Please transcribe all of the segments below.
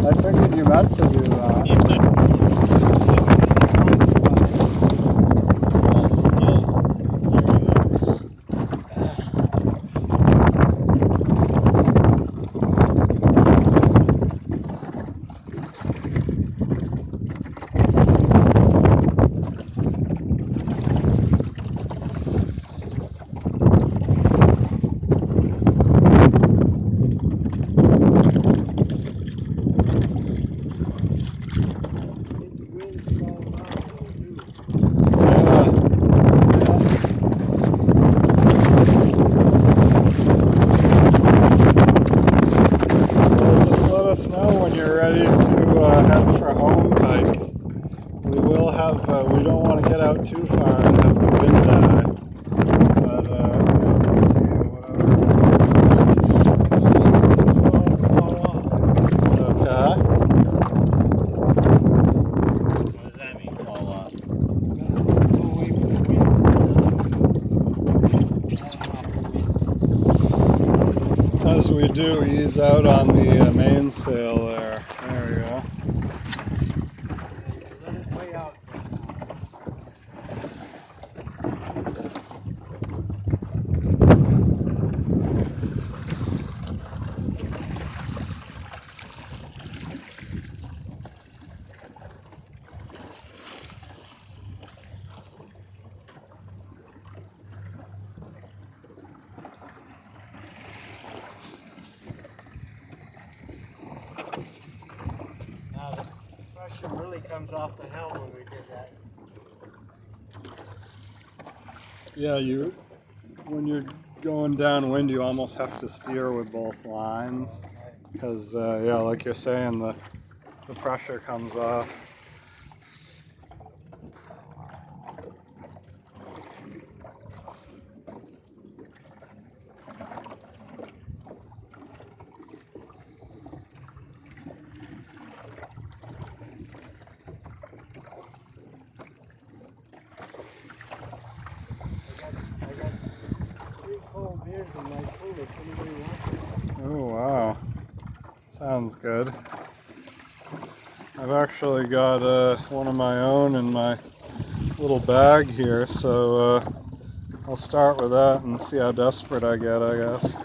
I figured you meant to do that. We don't want to get out too far and have the wind die. But okay. What does that mean, fall off? Go away from the wind. As we do, ease out on the mainsail there. There we go. Let it way out. Now the pressure really comes off the helm when we did that. Yeah, when you're going downwind, you almost have to steer with both lines because, yeah, like you're saying, the pressure comes off. Beers in my cooler if anybody wants it. Oh, wow. Sounds good. I've actually got one of my own in my little bag here, so I'll start with that and see how desperate I get, I guess.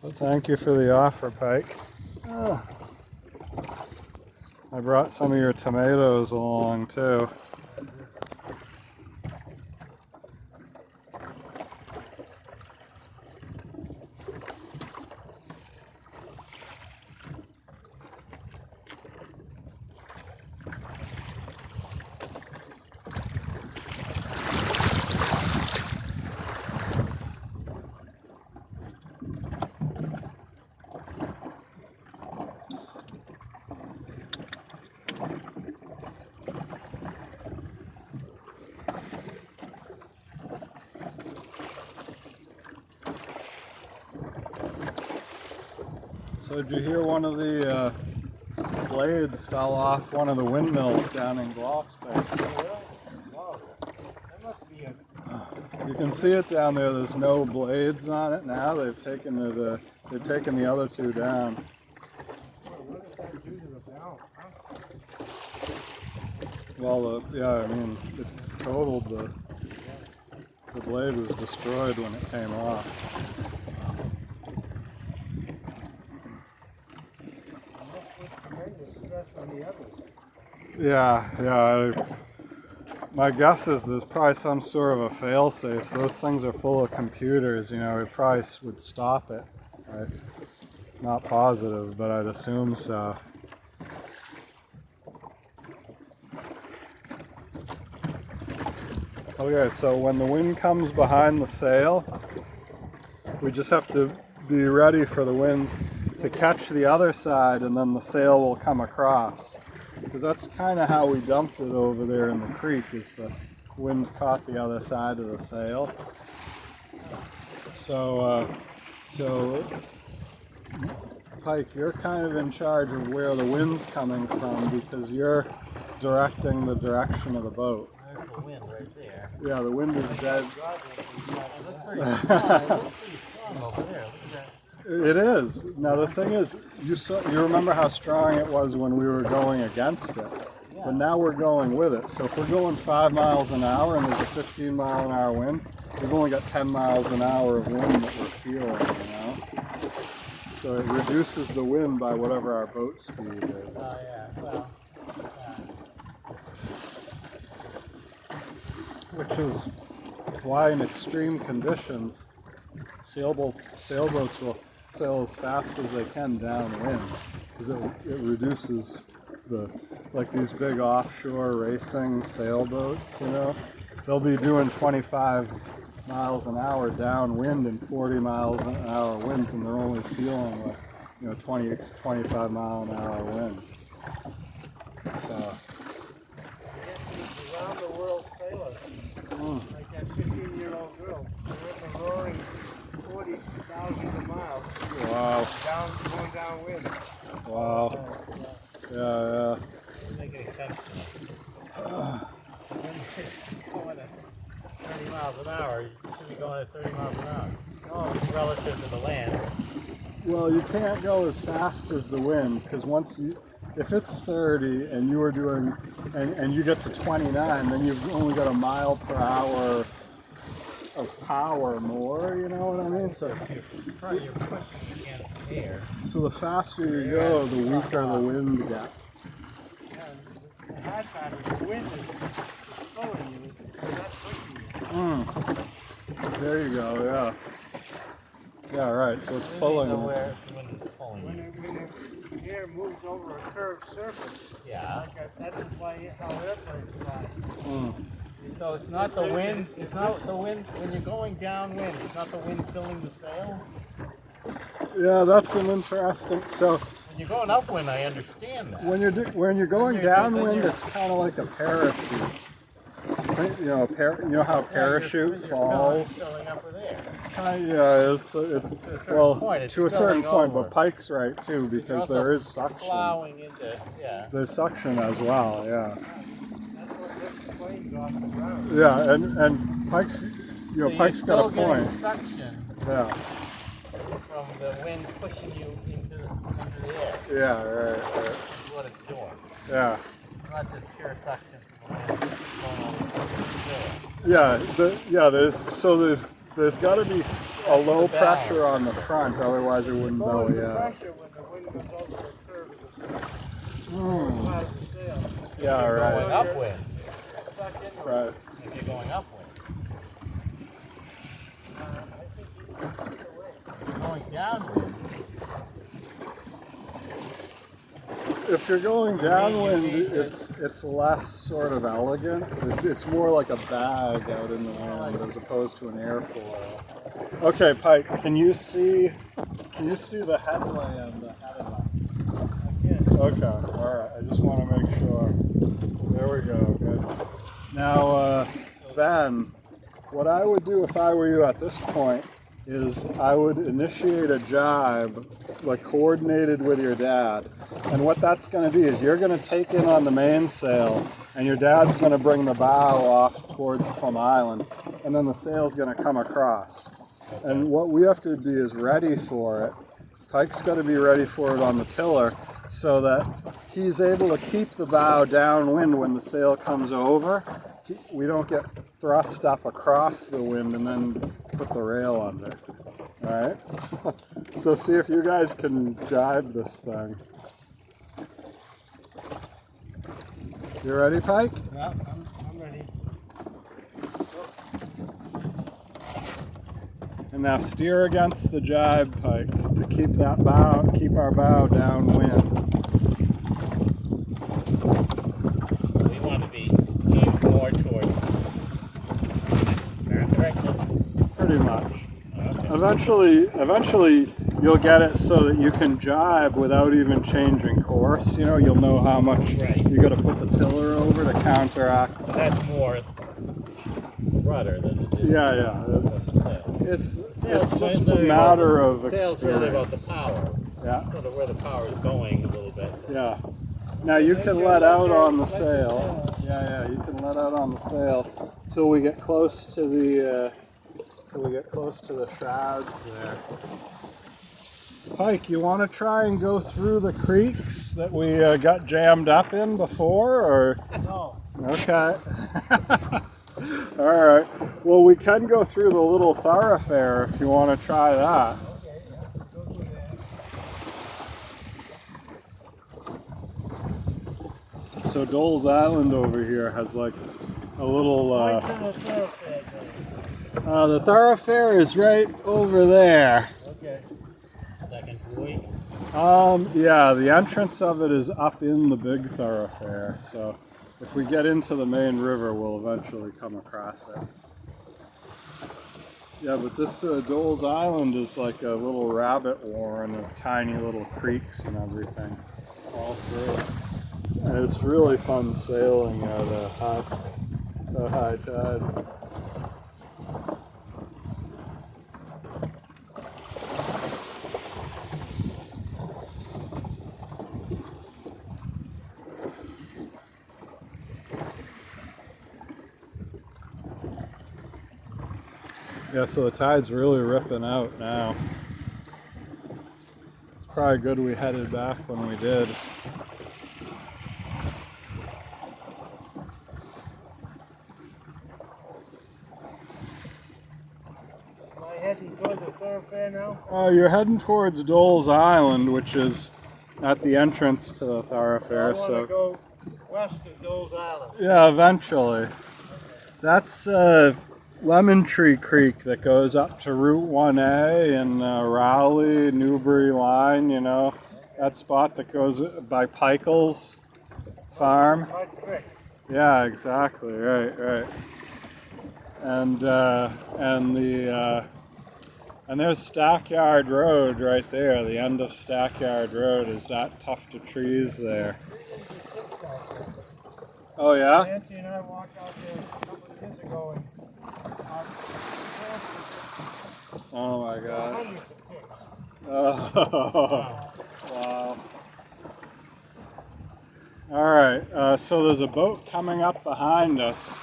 Well, thank you for the offer, Pike. I brought some of your tomatoes along, too. So did you hear one of the blades fell off one of the windmills down in Gloucester? Wow. That must be a... You can see it down there. There's no blades on it now. They've taken it. They've taken the other two down. What does that do to the balance, huh? Well, yeah, I mean, it totaled the blade was destroyed when it came off. Tremendous stress on the others. Yeah. My guess is there's probably some sort of a fail-safe. Those things are full of computers, you know, it probably would stop it. Not positive, but I'd assume so. Okay, so when the wind comes behind the sail, we just have to be ready for the wind to catch the other side, and then the sail will come across. Because that's kind of how we dumped it over there in the creek, is the wind caught the other side of the sail. So Pike, you're kind of in charge of where the wind's coming from because you're directing the direction of the boat. There's the wind right there. Yeah, the wind is dead. It looks very strong. It looks pretty strong over there. Look at that. It is. Now the thing is, you remember how strong it was when we were going against it, but now we're going with it. So if we're going 5 miles an hour and there's a 15-mile-an-hour wind, we've only got 10 miles an hour of wind that we're feeling, you know. So it reduces the wind by whatever our boat speed is. Oh, yeah. Well, Which is why in extreme conditions, sailboats will sail as fast as they can downwind, because it reduces like these big offshore racing sailboats, you know, they'll be doing 25 miles an hour downwind and 40 miles an hour winds, and they're only feeling like, you know, 20 to 25 mile an hour wind. So I guess these around the world sailors, like that 15-year-old girl, they're in the roaring 40s, thousands of miles. wow, Going downwind. wow, yeah. doesn't make any sense to me. When it's going at 30 miles an hour, you should be going at 30 miles an hour. Oh, relative to the land. Well, you can't go as fast as the wind, because if it's 30 and you are doing, and you get to 29, then you've only got a mile per hour of power more, you know what I mean? So You're pushing against air. So the faster you go, the weaker the wind gets. Yeah, the hard part is the wind is pulling you, it's not pushing you. There you go, yeah. Yeah, right, so it's pulling. Where the wind is pulling you. When the air moves over a curved surface, Yeah. that's why how airplanes fly. So it's not the wind. It's not the wind when you're going downwind. It's not the wind filling the sail. Yeah, that's an interesting. So When you're going upwind, I understand that. when you're going downwind, it's kind of like a parachute. You know how a parachute falls. Filling up with air. Yeah, it's point, it's to a certain spilling point, over. but Pike's right too, because Also there is suction. Plowing into There's suction as well, yeah. That's what lifts planes off the ground. Yeah, and Pike's, So Pike's got a you're still getting point. suction Yeah, from the wind pushing you into the air. yeah, right. Is what it's doing. Yeah, It's not just pure suction from the wind going over something. there's got to be a low pressure on the front, otherwise it wouldn't Lowers belly the out. pressure when the wind goes over the curve of the sail. Yeah, Going right, upwind. Suck into it. right. If you're going upwind. I think either way. If you're going downwind. If you're going downwind, it's less sort of elegant. It's more like a bag out in the wind as opposed to an airfoil. Okay, Pike, can you see the headland ahead of us? Okay, all right. I just want to make sure. There we go. Good. Now, Ben, what I would do if I were you at this point is I would initiate a jibe, like coordinated with your dad. And what that's going to be is you're going to take in on the mainsail, and your dad's going to bring the bow off towards Plum Island, and then the sail's going to come across. And what we have to be is ready for it. Pike's got to be ready for it on the tiller, so that he's able to keep the bow downwind when the sail comes over. We don't get thrust up across the wind and then put the rail under. All right? So see if you guys can jibe this thing. You ready, Pike? Yeah, I'm ready. And now steer against the jibe, Pike, to keep our bow downwind. So we want to be aimed more towards that direction. Pretty much. Okay. Eventually, you'll get it so that you can jibe without even changing course. You know, you'll know how much you got to put the tiller over to counteract. That's more rudder than it is. Yeah. It's It's just a matter of Sail's really about the experience. power. Yeah. Sort of where the power is going a little bit. Yeah. Now you can let out on the sail. Yeah. You can let out on the sail till we get close to the shrouds there. Pike, you want to try and go through the creeks that we got jammed up in before, or? No. Okay. All right. Well, we can go through the little thoroughfare if you want to try that. Okay, yeah. Go through that. So Dole's Island over here has like a little. Right to the thoroughfare, then. The thoroughfare is right over there. Okay. Second buoy. Yeah, the entrance of it is up in the big thoroughfare. So if we get into the main river, we'll eventually come across it. Yeah, but this Dole's Island is like a little rabbit warren of tiny little creeks and everything all through. And it's really fun sailing at a high tide. Yeah, so the tide's really ripping out now. It's probably good we headed back when we did. Am I heading toward the thoroughfare now? You're heading towards Dole's Island, which is at the entrance to the thoroughfare. I want to go west of Dole's Island. Yeah, eventually. That's Lemon Tree Creek that goes up to Route 1A in Rowley, Newbury line, you know, that spot that goes by Pickel's farm. Mud Creek. Yeah, exactly, right. And there's Stackyard Road right there. The end of Stackyard Road is that tuft of trees there. Oh yeah? Nancy and I walked out there a couple of years ago and Oh my God. hundreds of ticks. Oh, wow. All right, so there's a boat coming up behind us.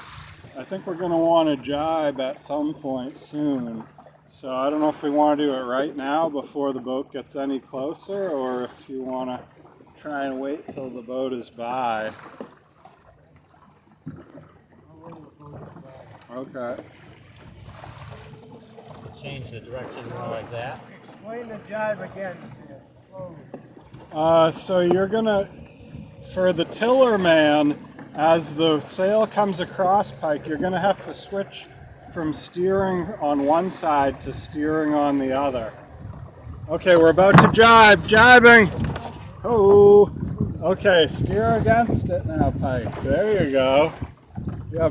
I think we're going to want to jibe at some point soon. So I don't know if we want to do it right now before the boat gets any closer, or if you want to try and wait till the boat is by. Okay. Change the direction more like that. Explain the jibe again. So you're gonna, for the tiller man, as the sail comes across, Pike, you're gonna have to switch from steering on one side to steering on the other. Okay, we're about to jibe, jibing. Oh, okay, steer against it now, Pike. There you go. Yeah,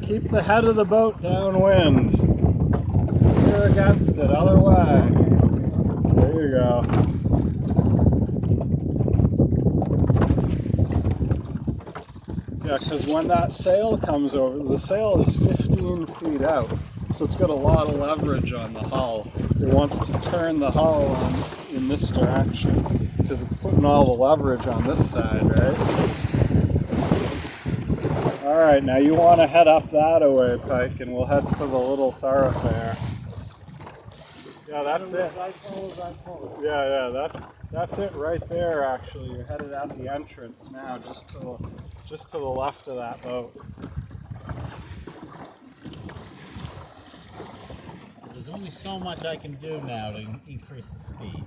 keep the head of the boat downwind. Steer against it, other way. There you go. Yeah, because when that sail comes over, the sail is 15 feet out, so it's got a lot of leverage on the hull. It wants to turn the hull in this direction, because it's putting all the leverage on this side, right? All right, now you want to head up that way, Pike, and we'll head for the little thoroughfare. Yeah, that's it. Yeah, that's it right there. Actually, you're headed out the entrance now, just to the left of that boat. There's only so much I can do now to increase the speed.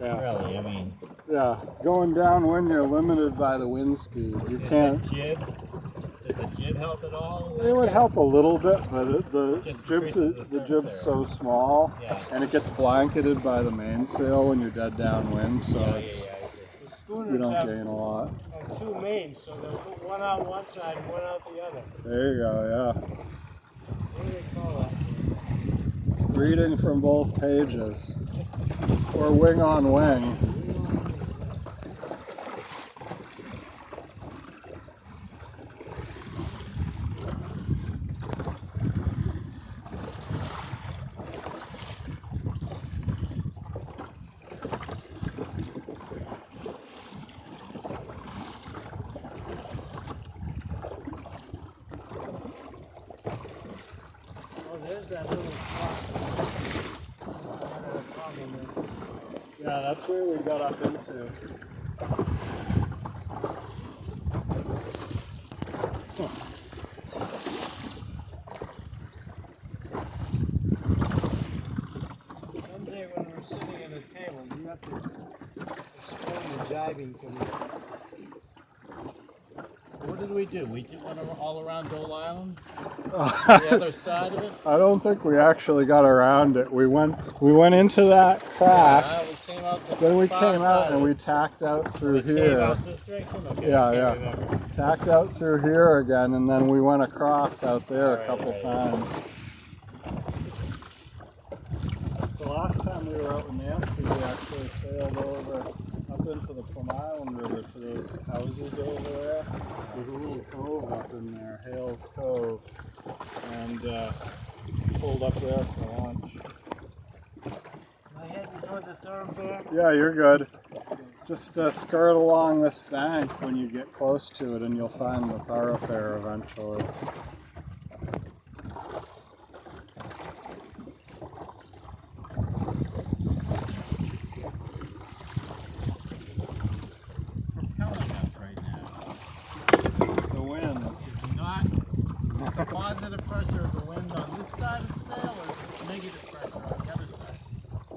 Yeah. Really, I mean. Yeah, going downwind, you're limited by the wind speed. You can't. Does the jib help at all? It would help a little bit, but the Just jib's increases the the jib's so small, Yeah. and it gets blanketed by the mainsail when you're dead downwind, so Yeah, it's yeah, The you schooners don't have gain a lot. two mains, so they'll put one out one side and one out the other. There you go. Yeah. What do they call that? Reading from both pages, or wing on wing. Oh, there's that little spot. problem there. Yeah, that's where we got up into. Someday when we're sitting at a table, you have to explain the jiving to me. What did we do? We did one all around Dole Island? The other side of it? I don't think we actually got around it. We went into that crack. We came out the Then we far came out side and of we it. tacked out through We came here. out this direction? Okay, Yeah, I yeah. can't remember. Tacked out through here again, and then we went across out there a Right, couple right. times. So last time we were out with Nancy, we actually sailed over up into the Plum Island River to those houses over there. There's a little cove up in there, Hales Cove, and pulled up there for lunch. Am I heading toward the thoroughfare? Yeah, you're good. Just skirt along this bank when you get close to it, and you'll find the thoroughfare eventually. Propelling us right now The wind. is not the positive pressure of the wind on this side of the sail or negative pressure on the other side?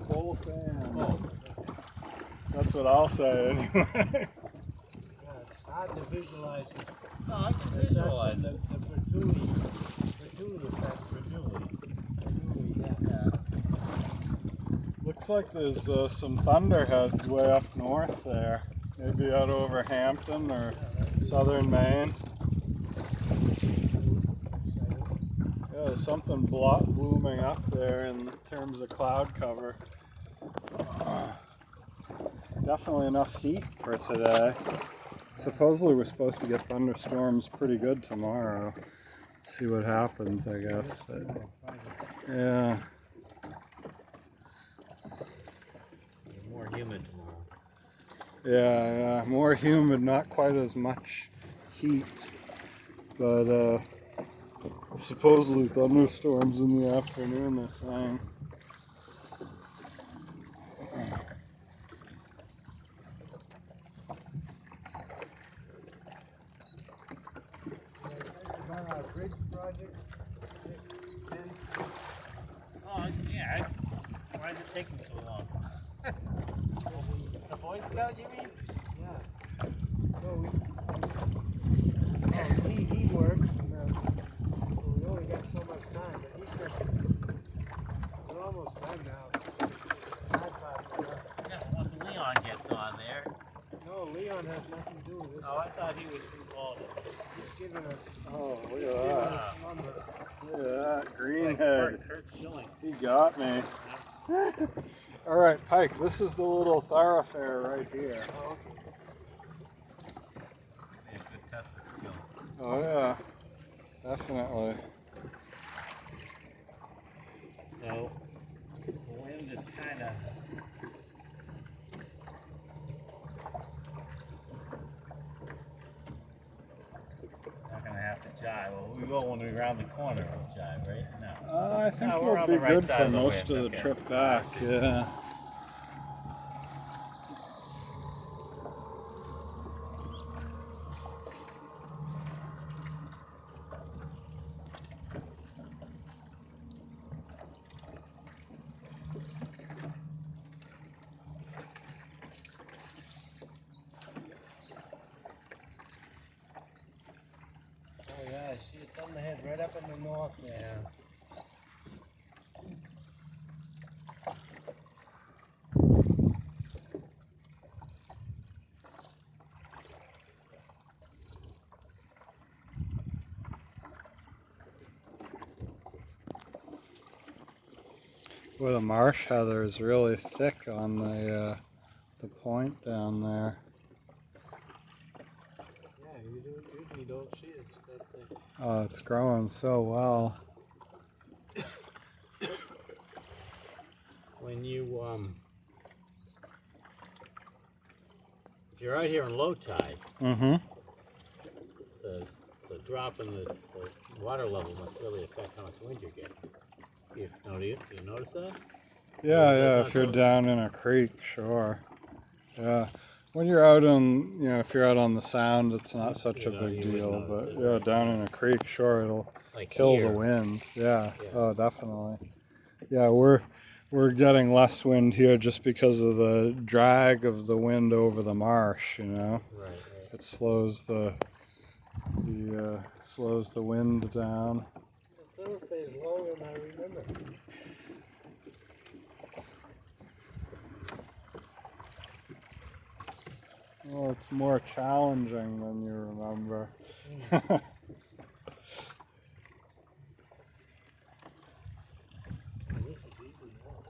Both ends. Both. That's what I'll say anyway. Yeah, it's hard to visualize it. No, I can The visualize section, it. the Bertulli effect. Bernoulli. Bertulli, yeah. Yeah. Looks like there's some thunderheads way up north there. Maybe out over Hampton or southern Maine. Yeah, there's something blooming up there in terms of cloud cover. Definitely enough heat for today. Supposedly we're supposed to get thunderstorms pretty good tomorrow. See what happens, I guess. But, yeah. More humid tomorrow. Yeah, more humid, not quite as much heat, but supposedly thunderstorms in the afternoon, they're saying. About our bridge project. Oh, yeah. Why is it taking so long? The Boy Scout, you mean? Yeah. He works, and, so we only got so much time, but he said we're almost done now. Yeah, once Leon gets on there. No, Leon has nothing to do with this. Oh, I thought he was involved. He's giving us, Oh, look giving at that. us lumber. Look at that. Like Greenhead. Kurt Schilling. He got me. All right, Pike, this is the little thoroughfare right here. Oh, okay. It's gonna be a good test of skills. Oh, yeah. Definitely. So, the wind is kind of. Not gonna have to jive. Well, we will when we round the corner. We'll jive, right? No. I think No, we're we'll on be the right good side for of the most wind, of the okay. trip back. Yeah. Oh yeah, I see it's on the head right up in the north there. Well, the marsh heather is really thick on the point down there. Yeah, usually don't see it. That thing. Oh, it's growing so well. When you if you're out here in low tide, Mm-hmm. the drop in the water level must really affect how much wind you're getting. Do you notice that? Yeah, not if you're so- down in a creek, sure. Yeah. When you're out on, if you're out on the sound, it's not such a You know, big you wouldn't deal. notice But it, yeah, right? down in a creek, sure, it'll Like kill here. the wind. Yeah. Yeah. Oh, definitely. Yeah, we're getting less wind here just because of the drag of the wind over the marsh. Right, right. It slows slows the wind down. The thoroughfare is longer than I remember. Well, it's more challenging than you remember. Oh, this is easy now.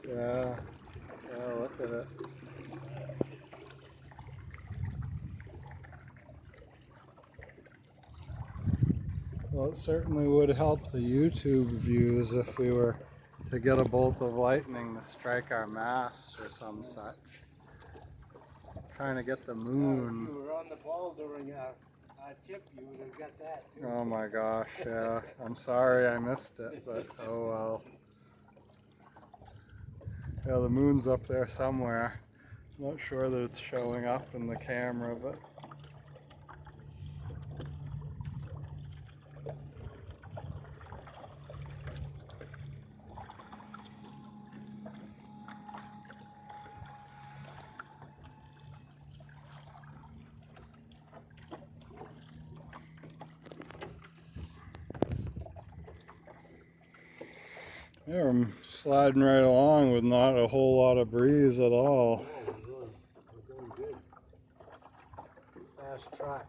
Yeah. Yeah, look at it. Well, it certainly would help the YouTube views if we were to get a bolt of lightning to strike our mast or some such. Trying to get the If moon. you were on the ball during our tip, you would have got that too. Oh my gosh, yeah. I'm sorry I missed it, but oh well. Yeah, the moon's up there somewhere. Not sure that it's showing up in the camera, but yeah, I'm sliding right along with not a whole lot of breeze at all. Oh, we're doing good. Fast track.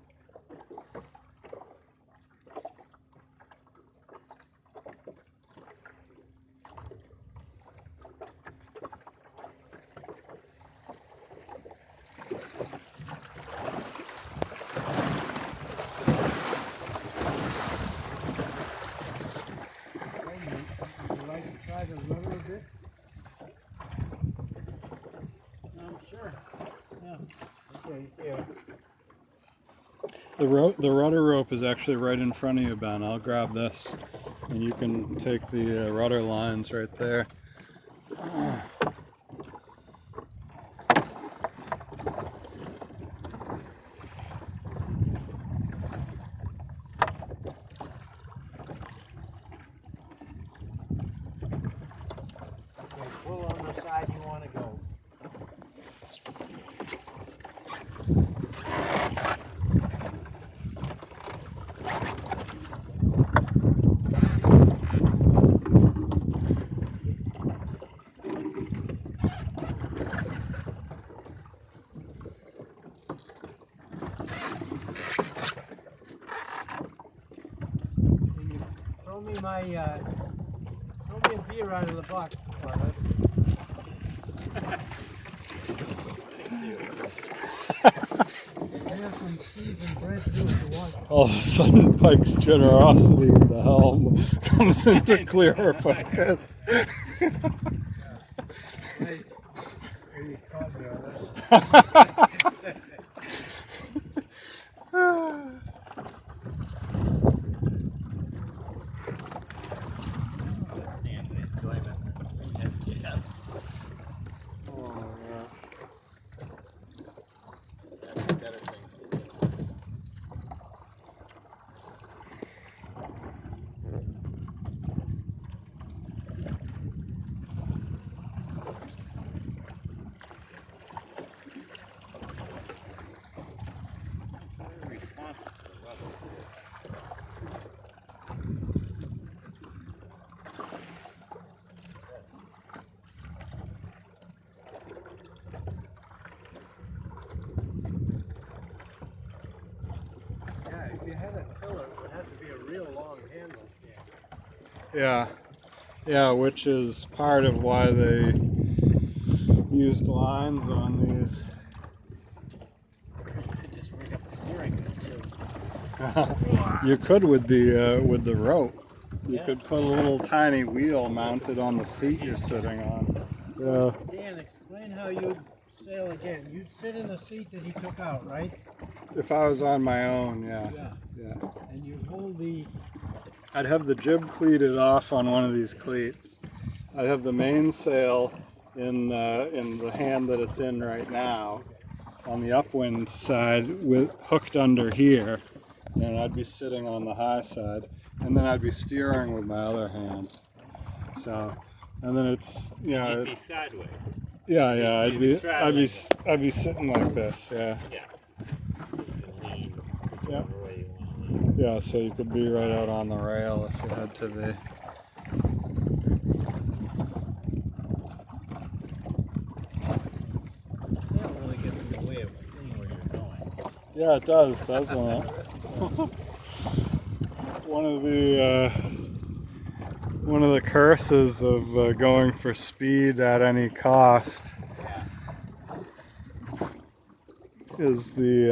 Would you like to try the rudder a bit? Sure. Yeah. Okay, here. The rudder rope is actually right in front of you, Ben. I'll grab this, and you can take the rudder lines right there. Okay, pull on the side you want to go. Can you throw me a beer out of the box? Oh, that's good. I have some cheese and bread too if you want. All of a sudden, Pike's generosity with the helm comes into clearer focus. Right. Well, you caught me on that. Stand the enjoyment. Yeah. Oh, yeah. Better things to do. It's very responsive to the rudder. Yeah, if you had a pillar, it would have to be a real long handle. Yeah, which is part of why they used lines on these. You could just rig up a steering wheel too. You could with the rope. You Yeah. could put a little tiny wheel mounted on the seat you're sitting on. Yeah. Dan, explain how you sail again, you'd sit in the seat that he took out, right? If I was on my own, yeah. Yeah. And you hold the. I'd have the jib cleated off on one of these cleats. I'd have the mainsail in the hand that it's in right now, on the upwind side, with hooked under here, and I'd be sitting on the high side, and then I'd be steering with my other hand. So, and then it's You'd be sideways. yeah. You'd be straddling I'd be sitting like this, yeah. Yeah. You can lean Yeah. whichever way you want to lean. Yeah, so you could be right out on the rail if you had to be. The sail really gets in the way of seeing where you're going. Yeah, it does, doesn't it? One of the curses of going for speed at any cost is they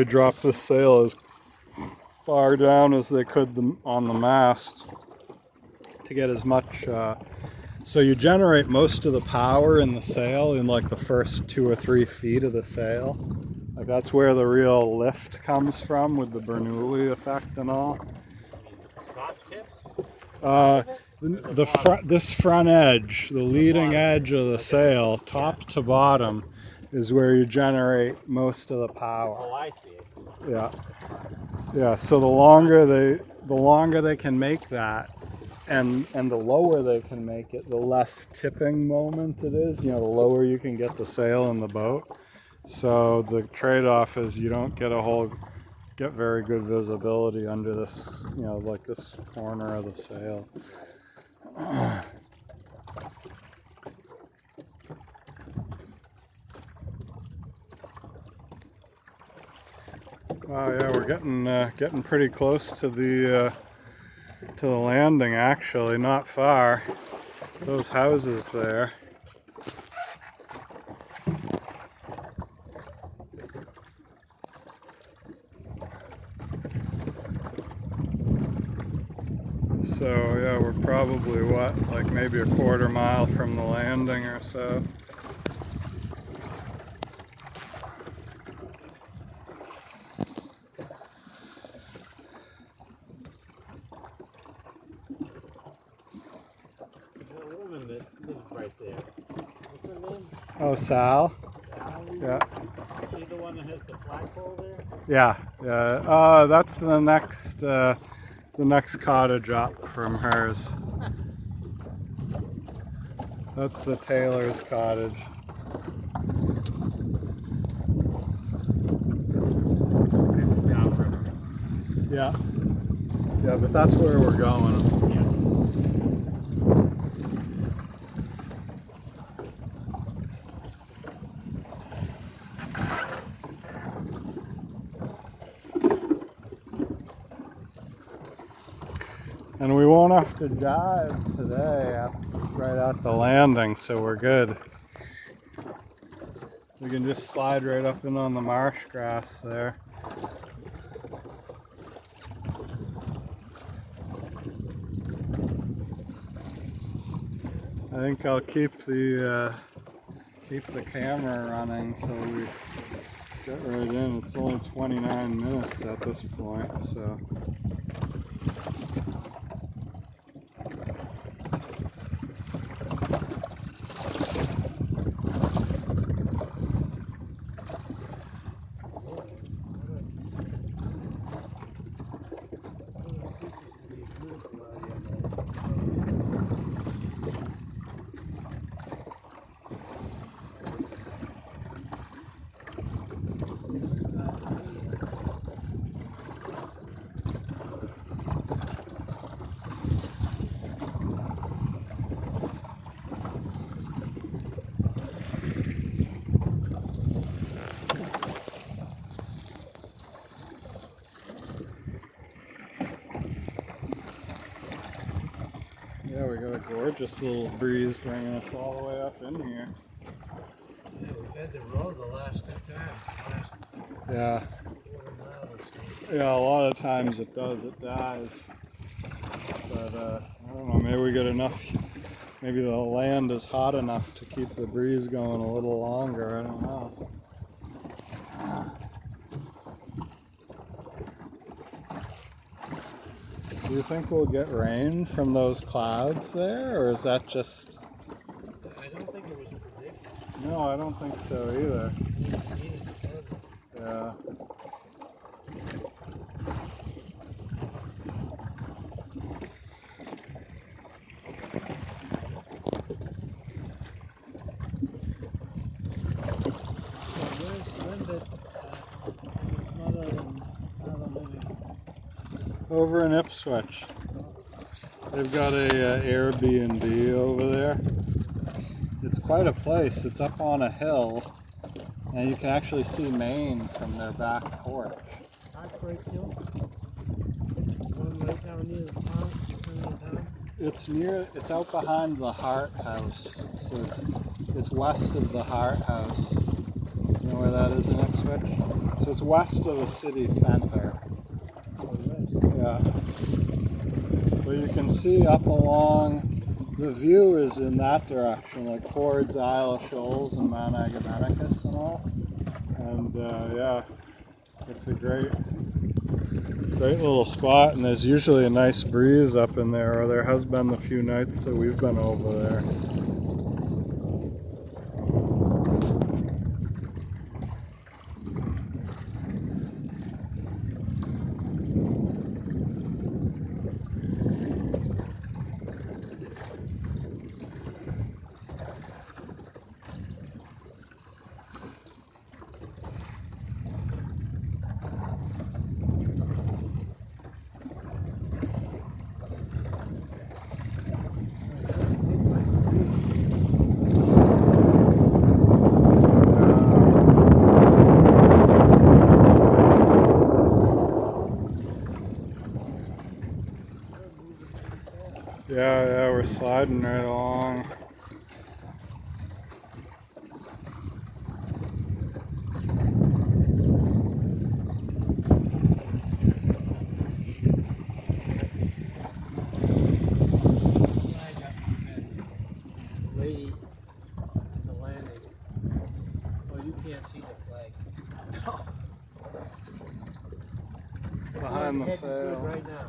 drop the sail as far down as they could on the mast to get as much. So you generate most of the power in the sail in like the first 2 or 3 feet of the sail. Like that's where the real lift comes from with the Bernoulli effect and all. Top tip? This front edge, the leading edge of the sail, top to bottom, is where you generate most of the power. Oh, I see. Yeah. So the longer they can make that, and the lower they can make it, the less tipping moment it is. The lower you can get the sail in the boat. So the trade-off is you don't get very good visibility under this, like this corner of the sail. Wow, yeah, we're getting pretty close to the landing. Actually, not far. Those houses there. So yeah, we're probably like maybe a quarter mile from the landing or so. There's a woman that lives right there. What's her name? Oh, Sal? Sal? Yeah. Is she the one that has the flagpole there? Yeah. That's the next cottage up from hers. That's the Taylor's cottage. It's downriver. Yeah. Yeah, but that's where we're going. Yeah. And we won't have to jive today right at the landing, so we're good. We can just slide right up in on the marsh grass there. I think I'll keep the camera running till we get right in. It's only 29 minutes at this point, so. Yeah, we got a gorgeous little breeze bringing us all the way up in here. Yeah, we've had the road the last 2 times. Yeah. Quarter mile or so. Yeah, a lot of times it dies. But I don't know, maybe we get enough Maybe the land is hot enough to keep the breeze going a little longer. I don't know. Do you think we'll get rain from those clouds there, or is that just... I don't think it was predicted. No, I don't think so either. Yeah. When did his mother and father living? Over in Ipswich. They've got a Airbnb over there. It's quite a place. It's up on a hill, and you can actually see Maine from their back porch. Heartbreak Hill? One right down near the town, center of town? It's out behind the Hart House, so it's west of the Hart House. You know where that is in Ipswich? So it's west of the city center. Oh, yes. Yeah. But you can see up along, the view is in that direction, like towards Isle of Shoals and Mount Agamenticus and all. And yeah, it's a great little spot, and there's usually a nice breeze up in there, or there has been the few nights that we've been over there. Yeah, we're sliding right along. Lady in the landing. Oh, you can't see the flag. Behind the Head is good sail. right now.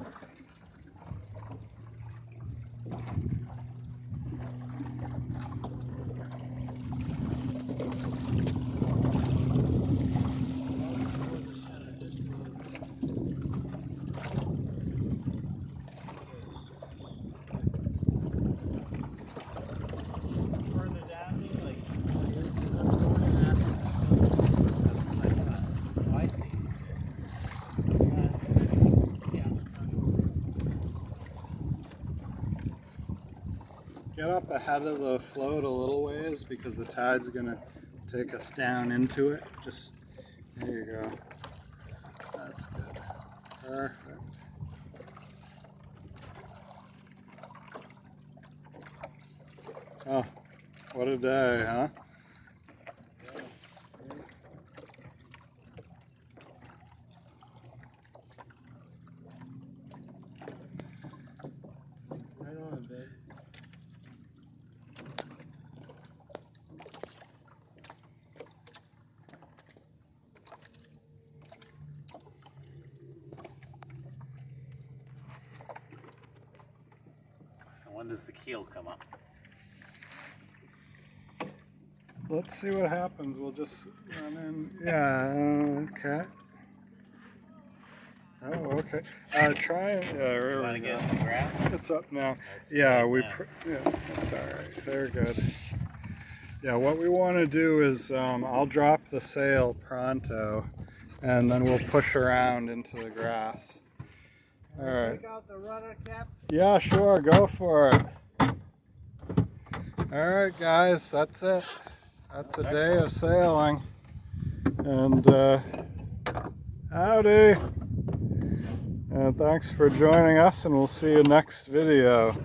Further down, maybe, like, oh, I see. Yeah. Get up ahead of the float a little ways because the tide's gonna take us down into it. Just, there you go. That's good. Perfect. Oh, what a day, huh? Right on, babe. So when does the keel come up? Let's see what happens. We'll just run in. Yeah, okay. Oh, okay. Try and, yeah, there You we want to go. get in the grass? It's up now. That's Yeah, good we. now. Yeah, that's all right. They're good. Yeah, what we want to do is I'll drop the sail pronto, and then we'll push around into the grass. All right. Take out the rudder cap. Yeah, sure. Go for it. All right, guys. That's it. That's a day of sailing. And howdy. And thanks for joining us, and we'll see you next video.